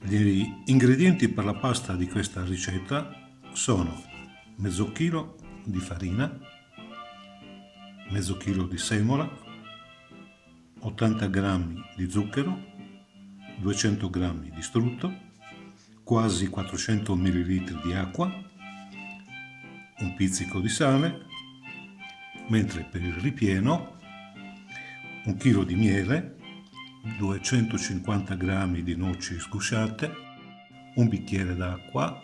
Gli ingredienti per la pasta di questa ricetta sono mezzo chilo di farina, mezzo chilo di semola, 80 g di zucchero, 200 g di strutto, quasi 400 ml di acqua, un pizzico di sale, mentre per il ripieno 1 chilo di miele, 250 g di noci sgusciate, un bicchiere d'acqua,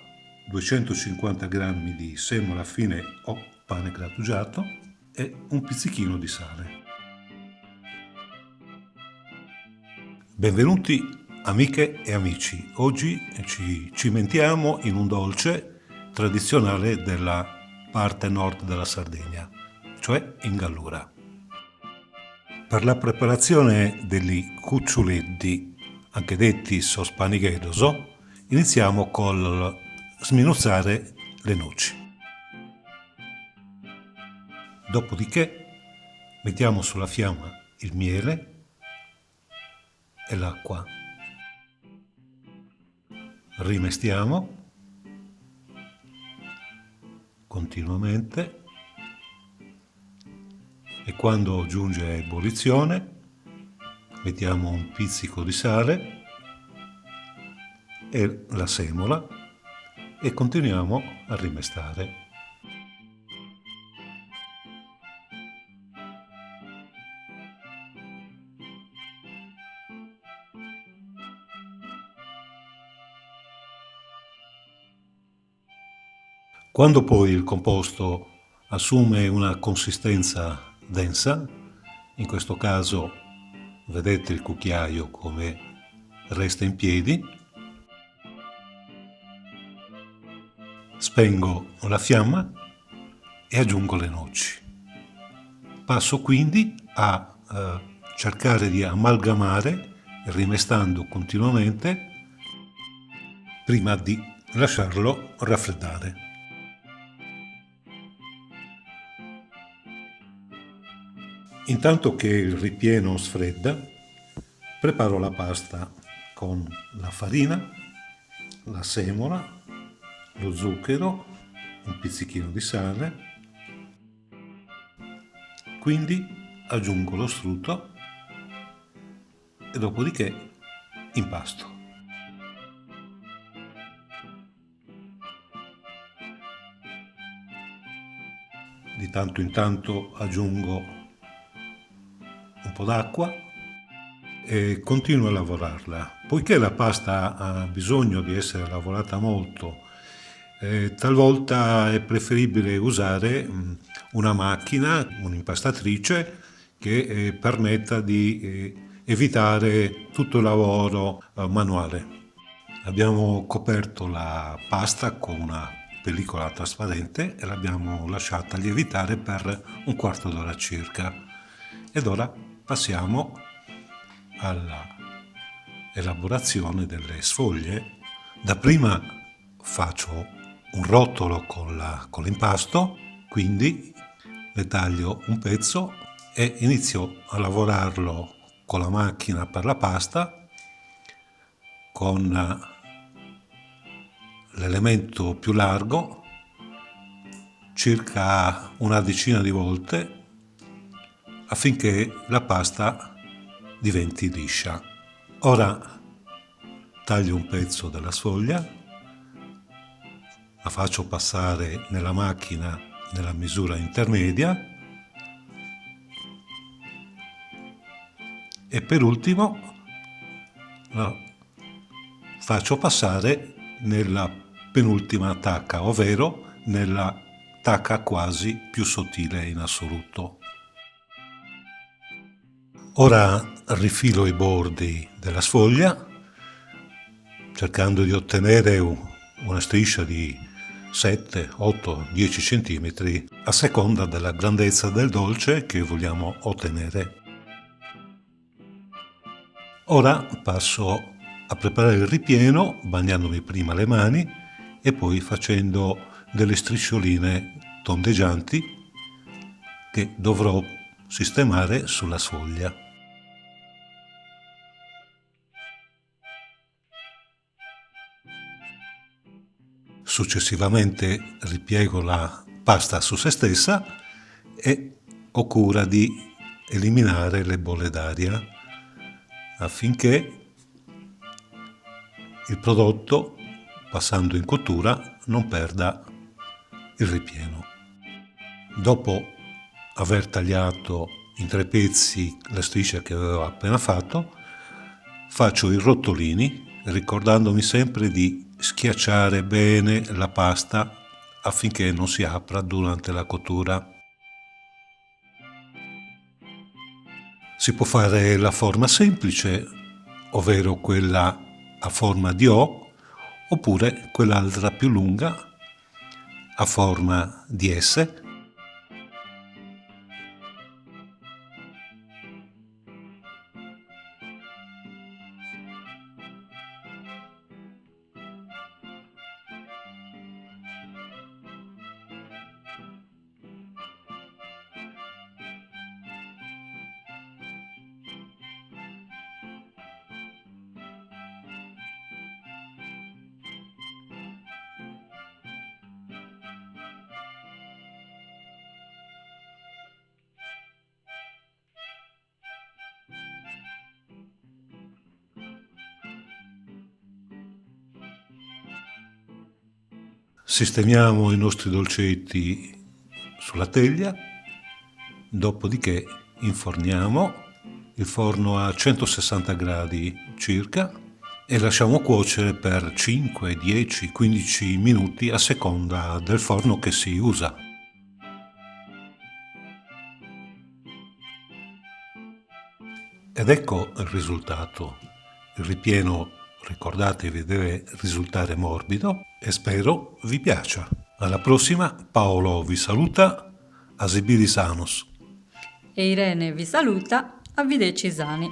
250 g di semola fine o pane grattugiato e un pizzichino di sale. Benvenuti amiche e amici, oggi ci cimentiamo in un dolce tradizionale della parte nord della Sardegna, cioè in Gallura. Per la preparazione degli cucciuleddi, anche detti sospanighedoso, iniziamo col sminuzzare le noci. Dopodiché mettiamo sulla fiamma il miele e l'acqua. Rimestiamo continuamente e quando giunge a ebollizione mettiamo un pizzico di sale e la semola e continuiamo a rimestare. Quando poi il composto assume una consistenza densa, in questo caso vedete il cucchiaio come resta in piedi, spengo la fiamma e aggiungo le noci. Passo quindi a cercare di amalgamare, rimestando continuamente, prima di lasciarlo raffreddare. Intanto che il ripieno sfredda, preparo la pasta con la farina, la semola, lo zucchero, un pizzichino di sale, quindi aggiungo lo strutto e dopodiché impasto. Di tanto in tanto aggiungo un po' d'acqua e continuo a lavorarla. Poiché la pasta ha bisogno di essere lavorata molto, talvolta è preferibile usare una macchina, un'impastatrice che permetta di evitare tutto il lavoro manuale. Abbiamo coperto la pasta con una pellicola trasparente e l'abbiamo lasciata lievitare per un quarto d'ora circa. Ed ora passiamo alla elaborazione delle sfoglie. Dapprima faccio un rotolo con l'impasto, quindi ne taglio un pezzo e inizio a lavorarlo con la macchina per la pasta con l'elemento più largo circa una decina di volte affinché la pasta diventi liscia. Ora taglio un pezzo della sfoglia, la faccio passare nella macchina nella misura intermedia e per ultimo la faccio passare nella penultima tacca, ovvero nella tacca quasi più sottile in assoluto. Ora rifilo i bordi della sfoglia cercando di ottenere una striscia di 7, 8, 10 cm a seconda della grandezza del dolce che vogliamo ottenere. Ora passo a preparare il ripieno bagnandomi prima le mani e poi facendo delle striscioline tondeggianti che dovrò sistemare sulla sfoglia. Successivamente ripiego la pasta su se stessa e ho cura di eliminare le bolle d'aria affinché il prodotto, passando in cottura, non perda il ripieno. Dopo aver tagliato in 3 pezzi le strisce che avevo appena fatto, faccio i rotolini, ricordandomi sempre di schiacciare bene la pasta affinché non si apra durante la cottura. Si può fare la forma semplice, ovvero quella a forma di O, oppure quell'altra più lunga a forma di S. Sistemiamo i nostri dolcetti sulla teglia, dopodiché inforniamo il forno a 160 gradi circa e lasciamo cuocere per 5, 10, 15 minuti a seconda del forno che si usa. Ed ecco il risultato. Il ripieno, ricordatevi, deve risultare morbido e spero vi piaccia. Alla prossima, Paolo vi saluta, a Sibiris Anus. E Irene vi saluta, a Videci Sani.